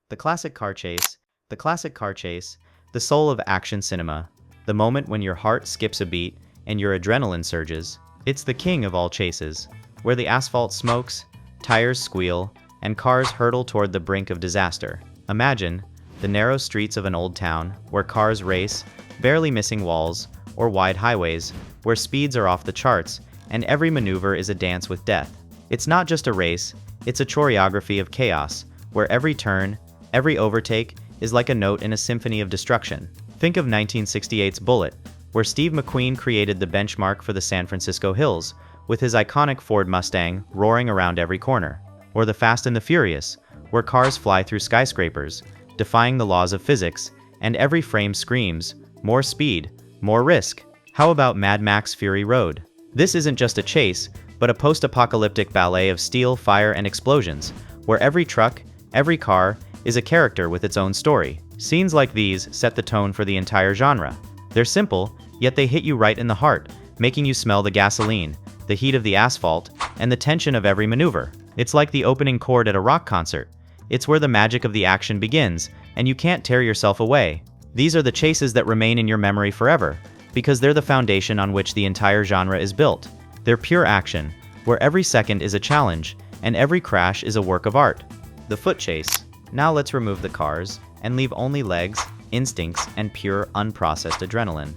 The classic car chase. The classic car chase. The soul of action cinema. The moment when your heart skips a beat and your adrenaline surges. It's the king of all chases, where the asphalt smokes, tires squeal, and cars hurtle toward the brink of disaster. Imagine the narrow streets of an old town where cars race, barely missing walls, or wide highways where speeds are off the charts and every maneuver is a dance with death. It's not just a race, it's a choreography of chaos, where every turn, every overtake is like a note in a symphony of destruction. Think of 1968's Bullitt, where Steve McQueen created the benchmark for the San Francisco hills, with his iconic Ford Mustang roaring around every corner. Or The Fast and the Furious, where cars fly through skyscrapers, defying the laws of physics, and every frame screams, more speed, more risk. How about Mad Max Fury Road? This isn't just a chase, but a post-apocalyptic ballet of steel, fire, and explosions, where every truck, every car, is a character with its own story. Scenes like these set the tone for the entire genre. They're simple, yet they hit you right in the heart, making you smell the gasoline, the heat of the asphalt, and the tension of every maneuver. It's like the opening chord at a rock concert. It's where the magic of the action begins, and you can't tear yourself away. These are the chases that remain in your memory forever, because they're the foundation on which the entire genre is built. They're pure action, where every second is a challenge, and every crash is a work of art. The foot chase. Now let's remove the cars, and leave only legs, instincts, and pure, unprocessed adrenaline.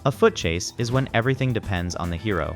A foot chase is when everything depends on the hero.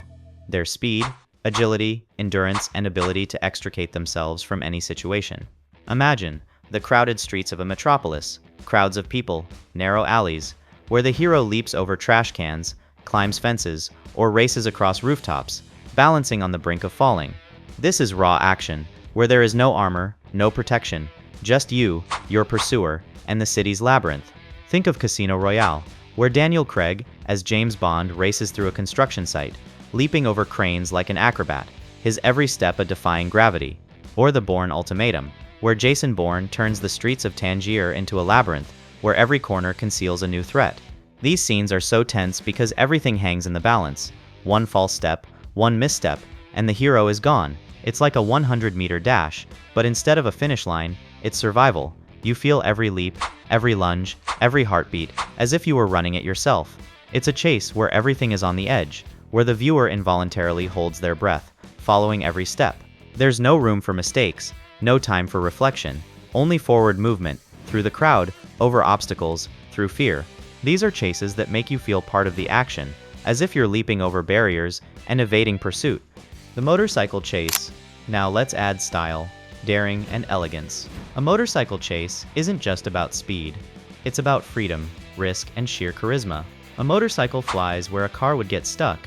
Their speed, agility, endurance, and ability to extricate themselves from any situation. Imagine the crowded streets of a metropolis, crowds of people, narrow alleys, where the hero leaps over trash cans, climbs fences, or races across rooftops, balancing on the brink of falling. This is raw action, where there is no armor, no protection, just you, your pursuer, and the city's labyrinth. Think of Casino Royale, where Daniel Craig, as James Bond, races through a construction site, leaping over cranes like an acrobat, his every step a defying gravity. Or The Bourne Ultimatum, where Jason Bourne turns the streets of Tangier into a labyrinth, where every corner conceals a new threat. These scenes are so tense because everything hangs in the balance. One false step, one misstep, and the hero is gone. It's like a 100-meter dash, but instead of a finish line, it's survival. You feel every leap, every lunge, every heartbeat, as if you were running it yourself. It's a chase where everything is on the edge, where the viewer involuntarily holds their breath, following every step. There's no room for mistakes, no time for reflection, only forward movement, through the crowd, over obstacles, through fear. These are chases that make you feel part of the action, as if you're leaping over barriers and evading pursuit. The motorcycle chase. Now let's add style, daring, and elegance. A motorcycle chase isn't just about speed. It's about freedom, risk, and sheer charisma. A motorcycle flies where a car would get stuck,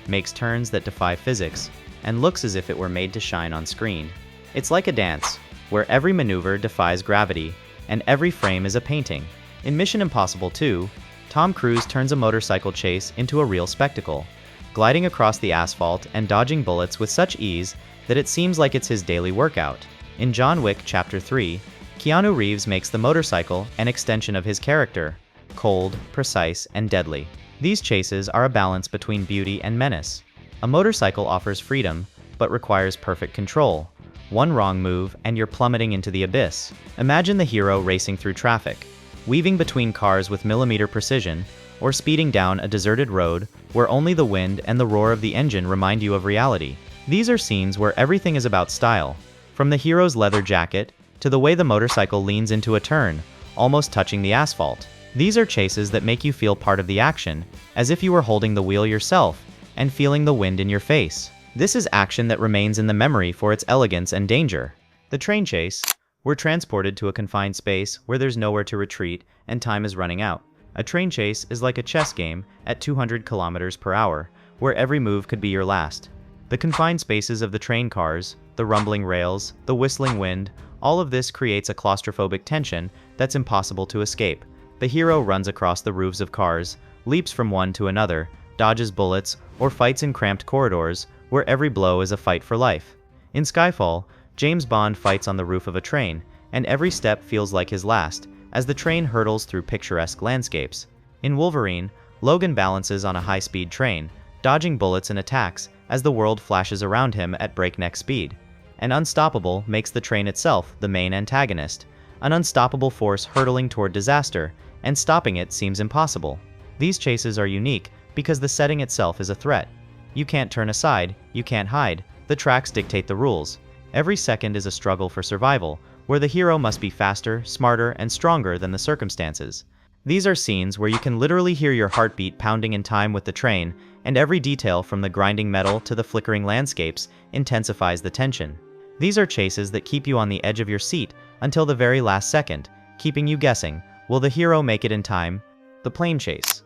makes turns that defy physics, and looks as if it were made to shine on screen. It's like a dance, where every maneuver defies gravity, and every frame is a painting. In Mission Impossible 2, Tom Cruise turns a motorcycle chase into a real spectacle, gliding across the asphalt and dodging bullets with such ease that it seems like it's his daily workout. In John Wick Chapter 3, Keanu Reeves makes the motorcycle an extension of his character, cold, precise, and deadly. These chases are a balance between beauty and menace. A motorcycle offers freedom, but requires perfect control. One wrong move and you're plummeting into the abyss. Imagine the hero racing through traffic, weaving between cars with millimeter precision, or speeding down a deserted road where only the wind and the roar of the engine remind you of reality. These are scenes where everything is about style, from the hero's leather jacket to the way the motorcycle leans into a turn, almost touching the asphalt. These are chases that make you feel part of the action, as if you were holding the wheel yourself and feeling the wind in your face. This is action that remains in the memory for its elegance and danger. The train chase. We're transported to a confined space where there's nowhere to retreat and time is running out. A train chase is like a chess game at 200 kilometers per hour, where every move could be your last. The confined spaces of the train cars, the rumbling rails, the whistling wind, all of this creates a claustrophobic tension that's impossible to escape. The hero runs across the roofs of cars, leaps from one to another, dodges bullets, or fights in cramped corridors where every blow is a fight for life. In Skyfall, James Bond fights on the roof of a train, and every step feels like his last, as the train hurtles through picturesque landscapes. In Wolverine, Logan balances on a high-speed train, dodging bullets and attacks as the world flashes around him at breakneck speed. And Unstoppable makes the train itself the main antagonist, an unstoppable force hurtling toward disaster, and stopping it seems impossible. These chases are unique because the setting itself is a threat. You can't turn aside, you can't hide, the tracks dictate the rules. Every second is a struggle for survival, where the hero must be faster, smarter, and stronger than the circumstances. These are scenes where you can literally hear your heartbeat pounding in time with the train, and every detail from the grinding metal to the flickering landscapes intensifies the tension. These are chases that keep you on the edge of your seat until the very last second, keeping you guessing, will the hero make it in time? The plane chase.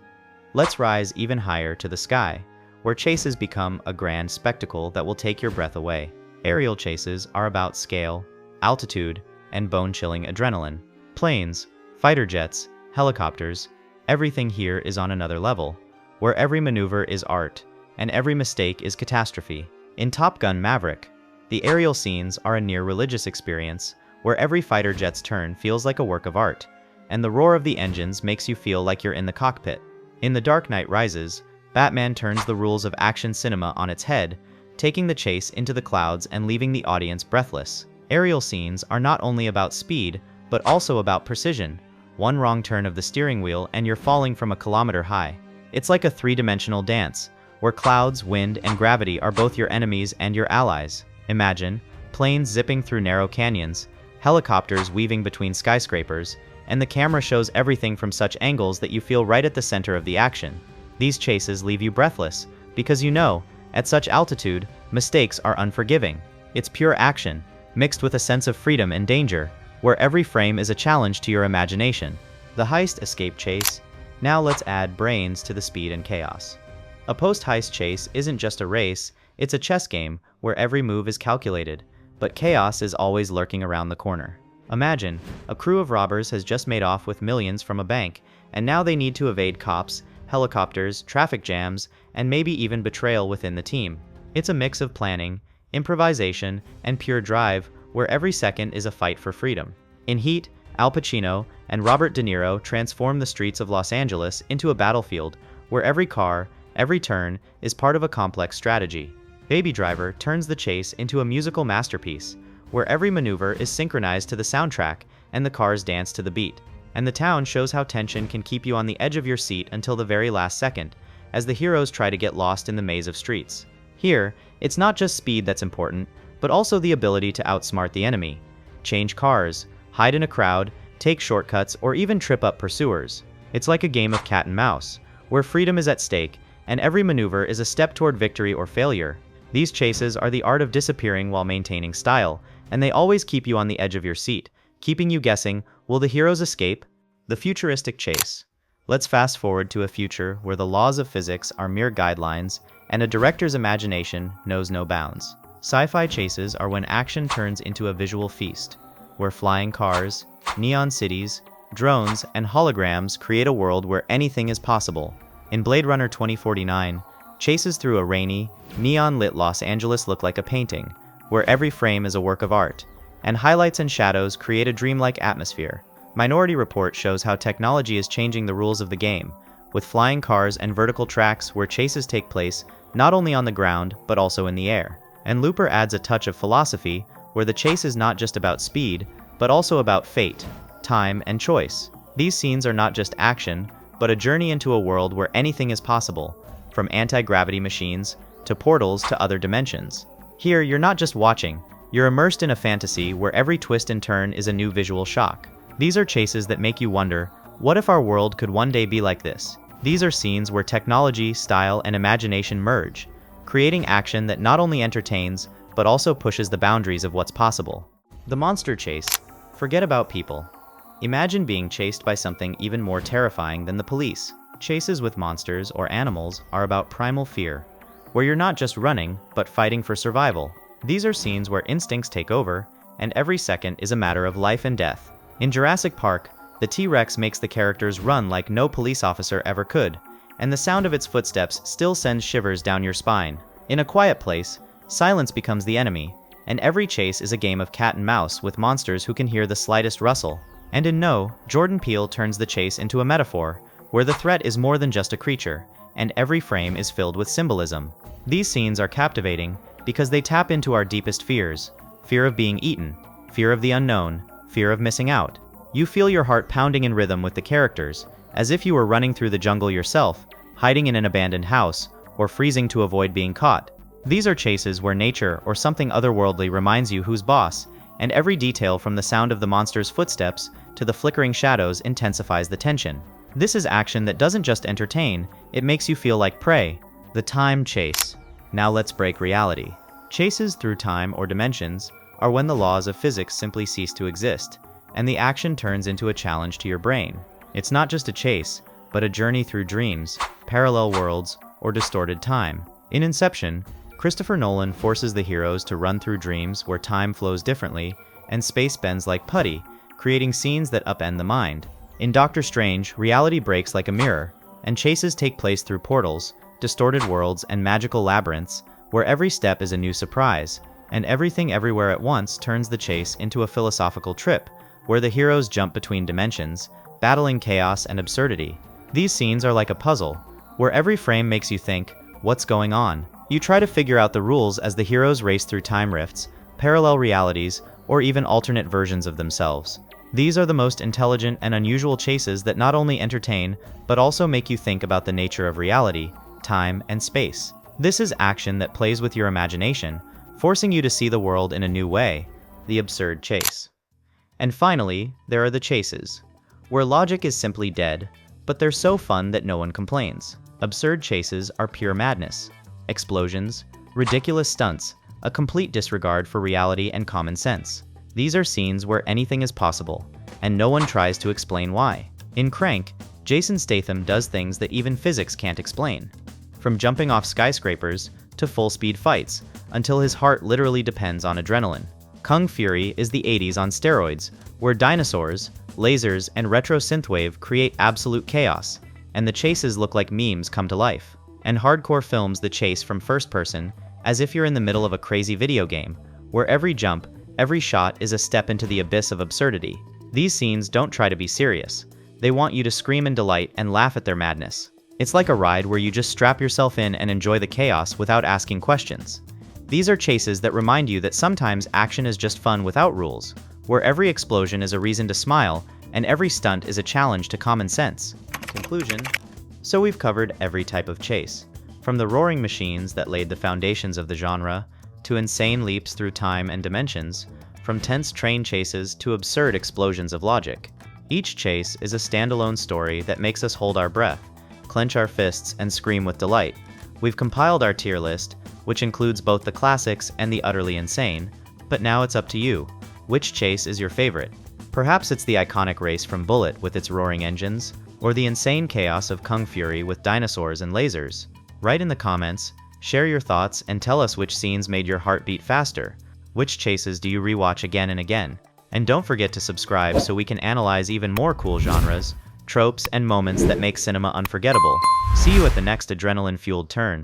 Let's rise even higher to the sky, where chases become a grand spectacle that will take your breath away. Aerial chases are about scale, altitude, and bone-chilling adrenaline. Planes, fighter jets, helicopters, everything here is on another level, where every maneuver is art, and every mistake is catastrophe. In Top Gun: Maverick, the aerial scenes are a near-religious experience, where every fighter jet's turn feels like a work of art, and the roar of the engines makes you feel like you're in the cockpit. In The Dark Knight Rises, Batman turns the rules of action cinema on its head, taking the chase into the clouds and leaving the audience breathless. Aerial scenes are not only about speed, but also about precision. One wrong turn of the steering wheel and you're falling from a kilometer high. It's like a three-dimensional dance, where clouds, wind, and gravity are both your enemies and your allies. Imagine planes zipping through narrow canyons, helicopters weaving between skyscrapers, and the camera shows everything from such angles that you feel right at the center of the action. These chases leave you breathless, because you know, at such altitude, mistakes are unforgiving. It's pure action, mixed with a sense of freedom and danger, where every frame is a challenge to your imagination. The Heist escape chase. Now let's add brains to the speed and chaos. A post-heist chase isn't just a race, it's a chess game where every move is calculated, but chaos is always lurking around the corner. Imagine, a crew of robbers has just made off with millions from a bank, and now they need to evade cops, helicopters, traffic jams, and maybe even betrayal within the team. It's a mix of planning, improvisation, and pure drive, where every second is a fight for freedom. In Heat, Al Pacino and Robert De Niro transform the streets of Los Angeles into a battlefield, where every car, every turn, is part of a complex strategy. Baby Driver turns the chase into a musical masterpiece, where every maneuver is synchronized to the soundtrack and the cars dance to the beat. And The Town shows how tension can keep you on the edge of your seat until the very last second, as the heroes try to get lost in the maze of streets. Here, it's not just speed that's important, but also the ability to outsmart the enemy, change cars, hide in a crowd, take shortcuts, or even trip up pursuers. It's like a game of cat and mouse, where freedom is at stake, and every maneuver is a step toward victory or failure. These chases are the art of disappearing while maintaining style, and they always keep you on the edge of your seat, keeping you guessing, will the heroes escape? The Futuristic Chase. Let's fast forward to a future where the laws of physics are mere guidelines, and a director's imagination knows no bounds. Sci-fi chases are when action turns into a visual feast, where flying cars, neon cities, drones, and holograms create a world where anything is possible. In Blade Runner 2049, chases through a rainy, neon-lit Los Angeles look like a painting, where every frame is a work of art, and highlights and shadows create a dreamlike atmosphere. Minority Report shows how technology is changing the rules of the game, with flying cars and vertical tracks where chases take place not only on the ground but also in the air. And Looper adds a touch of philosophy, where the chase is not just about speed, but also about fate, time, and choice. These scenes are not just action, but a journey into a world where anything is possible, from anti-gravity machines to portals to other dimensions. Here, you're not just watching, you're immersed in a fantasy where every twist and turn is a new visual shock. These are chases that make you wonder, what if our world could one day be like this? These are scenes where technology, style, and imagination merge, creating action that not only entertains, but also pushes the boundaries of what's possible. The Monster Chase. Forget about people. Imagine being chased by something even more terrifying than the police. Chases with monsters or animals are about primal fear, where you're not just running, but fighting for survival. These are scenes where instincts take over, and every second is a matter of life and death. In Jurassic Park, the T-Rex makes the characters run like no police officer ever could, and the sound of its footsteps still sends shivers down your spine. In A Quiet Place, silence becomes the enemy, and every chase is a game of cat and mouse with monsters who can hear the slightest rustle. And in No, Jordan Peele turns the chase into a metaphor, where the threat is more than just a creature, and every frame is filled with symbolism. These scenes are captivating because they tap into our deepest fears: fear of being eaten, fear of the unknown, fear of missing out. You feel your heart pounding in rhythm with the characters, as if you were running through the jungle yourself, hiding in an abandoned house, or freezing to avoid being caught. These are chases where nature or something otherworldly reminds you who's boss, and every detail from the sound of the monster's footsteps to the flickering shadows intensifies the tension. This is action that doesn't just entertain, it makes you feel like prey. The time chase. Now let's break reality. Chases through time or dimensions are when the laws of physics simply cease to exist, and the action turns into a challenge to your brain. It's not just a chase, but a journey through dreams, parallel worlds, or distorted time. In Inception, Christopher Nolan forces the heroes to run through dreams where time flows differently and space bends like putty, creating scenes that upend the mind. In Doctor Strange, reality breaks like a mirror, and chases take place through portals, distorted worlds, and magical labyrinths, where every step is a new surprise, and everything everywhere at once turns the chase into a philosophical trip, where the heroes jump between dimensions, battling chaos and absurdity. These scenes are like a puzzle, where every frame makes you think, what's going on? You try to figure out the rules as the heroes race through time rifts, parallel realities, or even alternate versions of themselves. These are the most intelligent and unusual chases that not only entertain, but also make you think about the nature of reality, time, and space. This is action that plays with your imagination, forcing you to see the world in a new way, the absurd chase. And finally, there are the chases, where logic is simply dead, but they're so fun that no one complains. Absurd chases are pure madness. Explosions, ridiculous stunts, a complete disregard for reality and common sense. These are scenes where anything is possible, and no one tries to explain why. In Crank, Jason Statham does things that even physics can't explain. From jumping off skyscrapers to full-speed fights, until his heart literally depends on adrenaline. Kung Fury is the 80s on steroids, where dinosaurs, lasers, and retro synthwave create absolute chaos, and the chases look like memes come to life. And hardcore films the chase from first person, as if you're in the middle of a crazy video game, where every jump, every shot is a step into the abyss of absurdity. These scenes don't try to be serious. They want you to scream in delight and laugh at their madness. It's like a ride where you just strap yourself in and enjoy the chaos without asking questions. These are chases that remind you that sometimes action is just fun without rules, where every explosion is a reason to smile, and every stunt is a challenge to common sense. Conclusion. So we've covered every type of chase, from the roaring machines that laid the foundations of the genre, to insane leaps through time and dimensions, from tense train chases to absurd explosions of logic. Each chase is a standalone story that makes us hold our breath, clench our fists, and scream with delight. We've compiled our tier list, which includes both the classics and the utterly insane, but now it's up to you. Which chase is your favorite? Perhaps it's the iconic race from Bullet with its roaring engines, or the insane chaos of Kung Fury with dinosaurs and lasers. Write in the comments, share your thoughts, and tell us which scenes made your heart beat faster. Which chases do you rewatch again and again? And don't forget to subscribe so we can analyze even more cool genres, tropes, and moments that make cinema unforgettable. See you at the next adrenaline-fueled turn.